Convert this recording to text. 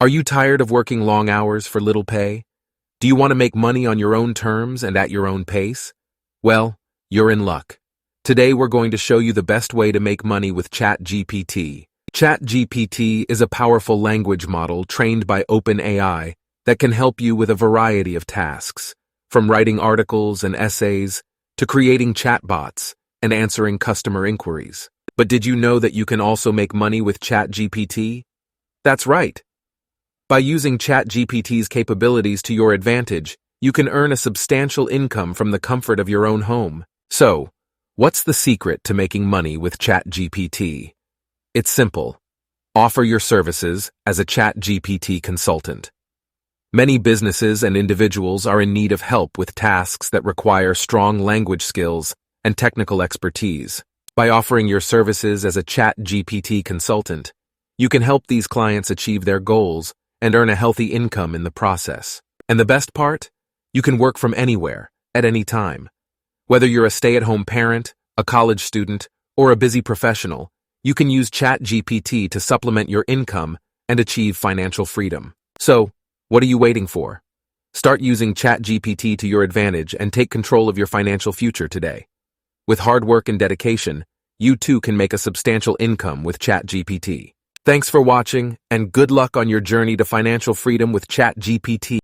Are you tired of working long hours for little pay? Do you want to make money on your own terms and at your own pace? Well, you're in luck. Today we're going to show you the best way to make money with ChatGPT. ChatGPT is a powerful language model trained by OpenAI that can help you with a variety of tasks, from writing articles and essays to creating chatbots and answering customer inquiries. But did you know that you can also make money with ChatGPT? That's right. By using ChatGPT's capabilities to your advantage, you can earn a substantial income from the comfort of your own home. So, what's the secret to making money with ChatGPT? It's simple. Offer your services as a ChatGPT consultant. Many businesses and individuals are in need of help with tasks that require strong language skills and technical expertise. By offering your services as a ChatGPT consultant, you can help these clients achieve their goals and earn a healthy income in the process. And the best part? You can work from anywhere, at any time. Whether you're a stay-at-home parent, a college student, or a busy professional, you can use ChatGPT to supplement your income and achieve financial freedom. So, what are you waiting for? Start using ChatGPT to your advantage and take control of your financial future today. With hard work and dedication, you too can make a substantial income with ChatGPT. Thanks for watching, and good luck on your journey to financial freedom with ChatGPT.